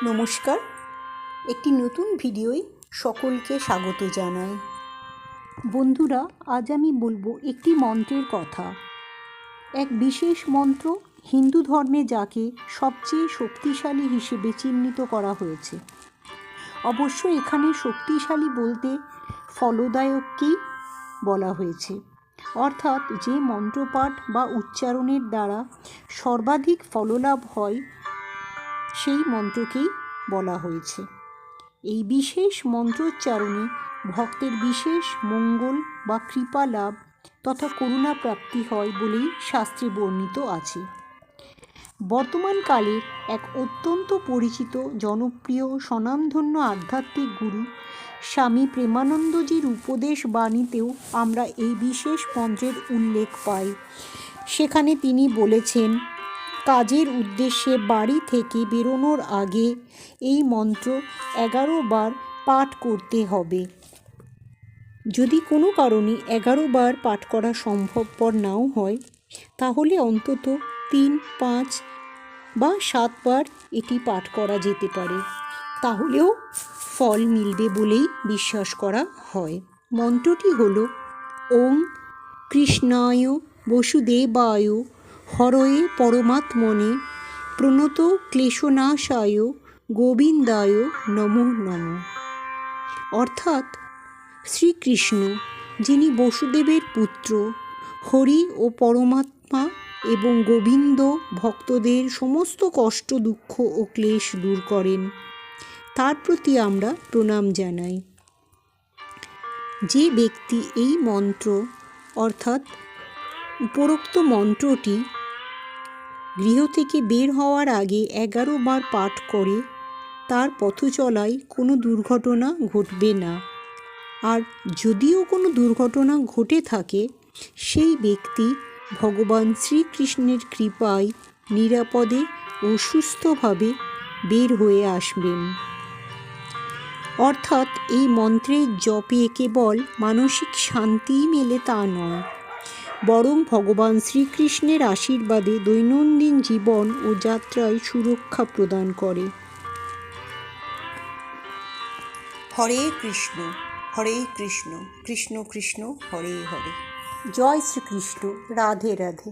নমস্কার, একটি নতুন ভিডিওয় সকলকে স্বাগত জানাই। বন্ধুরা, আজ আমি বলবো একটি মন্ত্রের কথা। এক বিশেষ মন্ত্র, হিন্দু ধর্মে যাকে সবচেয়ে শক্তিশালী হিসেবে চিহ্নিত করা হয়েছে। অবশ্য এখানে শক্তিশালী বলতে ফলদায়ককেই বলা হয়েছে, অর্থাৎ যে মন্ত্রপাঠ বা উচ্চারণের দ্বারা সর্বাধিক ফললাভ হয় সেই মন্ত্রকেই বলা হয়েছে। এই বিশেষ মন্ত্রোচ্চারণে ভক্তের বিশেষ মঙ্গল বা কৃপা লাভ তথা করুণা প্রাপ্তি হয় বলেই শাস্ত্রে বর্ণিত আছে। বর্তমানকালের এক অত্যন্ত পরিচিত, জনপ্রিয়, স্বনামধন্য আধ্যাত্মিক গুরু স্বামী প্রেমানন্দজির উপদেশ বাণীতেও আমরা এই বিশেষ মন্ত্রের উল্লেখ পাই। সেখানে তিনি বলেছেন, কাজের উদ্দেশ্যে বাড়ি থেকে বেরোনোর আগে এই মন্ত্র 11 বার পাঠ করতে হবে। যদি কোনো কারণে 11 বার পাঠ করা সম্ভবপর নাও হয়, তাহলে অন্তত 3, 5 বা 7 বার এটি পাঠ করা যেতে পারে। তাহলেও ফল মিলবে বলেই বিশ্বাস করা হয়। মন্ত্রটি হল ওং কৃষ্ণায় বসুদেবায় হরয়ে পরমাত্মনে প্রণত ক্লেশনাশায় গোবিন্দায় নমো নমঃ। অর্থাৎ শ্রীকৃষ্ণ, যিনি বসুদেবের পুত্র, হরি ও পরমাত্মা এবং গোবিন্দ ভক্তদের সমস্ত কষ্ট, দুঃখ ও ক্লেশ দূর করেন, তার প্রতি আমরা প্রণাম জানাই। যে ব্যক্তি এই মন্ত্র অর্থাৎ উপরোক্ত মন্ত্রটি গৃহ থেকে বের হওয়ার আগে 11 বার পাঠ করে, তার পথচলায় কোনো দুর্ঘটনা ঘটবে না। আর যদিও কোনো দুর্ঘটনা ঘটে থাকে, সেই ব্যক্তি ভগবান শ্রীকৃষ্ণের কৃপায় নিরাপদে ও সুস্থভাবে বের হয়ে আসবেন। অর্থাৎ এই মন্ত্রের জপে কেবল মানসিক শান্তিই মেলে তা নয়, বরং ভগবান শ্রীকৃষ্ণের আশীর্বাদে দৈনন্দিন জীবন ও যাত্রায় সুরক্ষা প্রদান করে। হরে কৃষ্ণ কৃষ্ণ কৃষ্ণ হরে হরে। জয় শ্রীকৃষ্ণ। রাধে রাধে।